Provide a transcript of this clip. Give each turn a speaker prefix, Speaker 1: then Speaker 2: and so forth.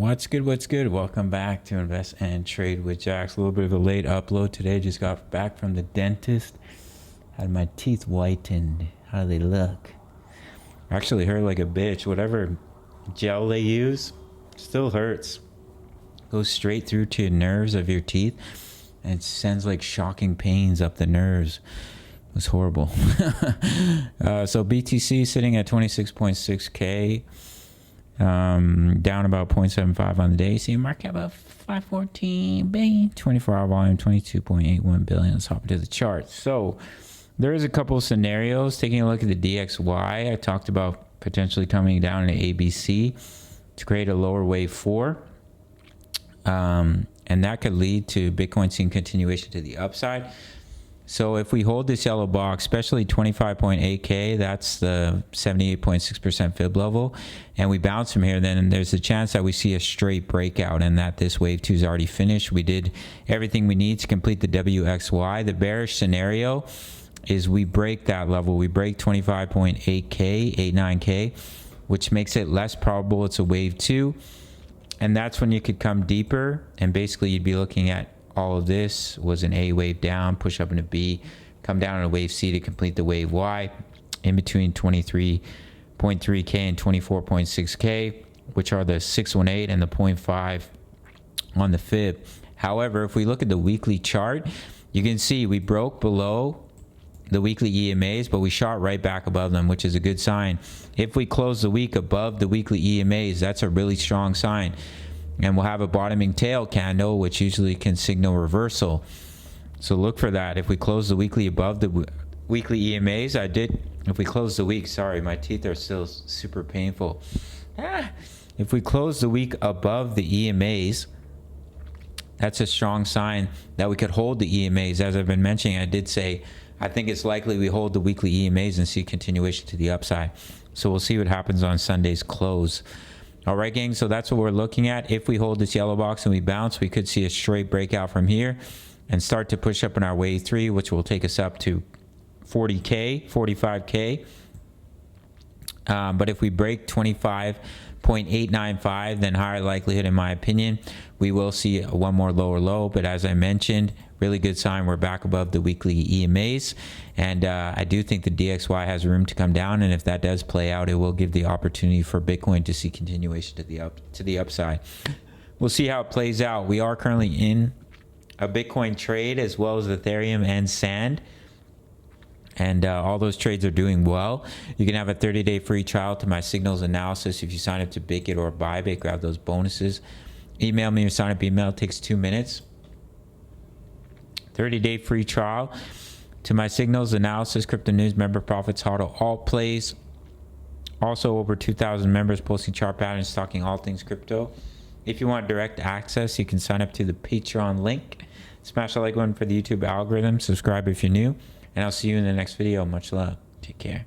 Speaker 1: What's good? What's good? Welcome back to Invest and Trade with Jax. A little bit of a late upload today. Just got back from the dentist. Had my teeth whitened. How do they look? Actually hurt like a bitch. Whatever gel they use still hurts. Goes straight through to your nerves of your teeth and it sends like shocking pains up the nerves. It was horrible. So BTC sitting at 26.6K. Down about 0.75 on the day. See market about 514 billion, 24-hour volume 22.81 billion. Let's hop into the chart. So there is a couple of scenarios. Taking a look at the DXY, I talked about potentially coming down to ABC to create a lower wave 4, and that could lead to Bitcoin seeing continuation to the upside. So if we hold this yellow box, especially 25.8K, that's the 78.6% fib level, and we bounce from here, then there's a chance that we see a straight breakout and that this wave 2 is already finished. We did everything we need to complete the WXY. The bearish scenario is we break that level. We break 25.8K, 89K, which makes it less probable it's a wave 2. And that's when you could come deeper, and basically you'd be looking at all of this was an A wave down, push up into B, come down in a wave C to complete the wave Y in between 23.3K and 24.6K, which are the 618 and the 0.5 on the fib. However, if we look at the weekly chart, you can see we broke below the weekly EMAs, but we shot right back above them, which is a good sign. If we close the week above the weekly EMAs, that's a really strong sign. And we'll have a bottoming tail candle, which usually can signal reversal. So look for that. If we close the weekly above the weekly EMAs, if we close the week, sorry, my teeth are still super painful. If we close the week above the EMAs, that's a strong sign that we could hold the EMAs. As I've been mentioning, I did say, I think it's likely we hold the weekly EMAs and see continuation to the upside. So we'll see what happens on Sunday's close. All right, gang, so that's what we're looking at. If we hold this yellow box and we bounce, we could see a straight breakout from here and start to push up in our wave 3, which will take us up to 40K, 45K. But if we break 25.895, then higher likelihood, in my opinion, we will see one more lower low. But as I mentioned, really good sign we're back above the weekly EMAs, and I do think the DXY has room to come down, and if that does play out, it will give the opportunity for Bitcoin to see continuation to the upside. We'll see how it plays out. We are currently in a Bitcoin trade as well as Ethereum and Sand, and all those trades are doing well. You can have a 30-day free trial to my signals analysis if you sign up to Bit or Bybit. Grab those bonuses. Email me your sign up email. It takes 2 minutes. 30-day free trial to my signals analysis, crypto news, member profits, HODL, alt plays. Also over 2,000 members posting chart patterns, talking all things crypto. If you want direct access, you can sign up to the Patreon link. Smash the like button for the YouTube algorithm. Subscribe if you're new. And I'll see you in the next video. Much love. Take care.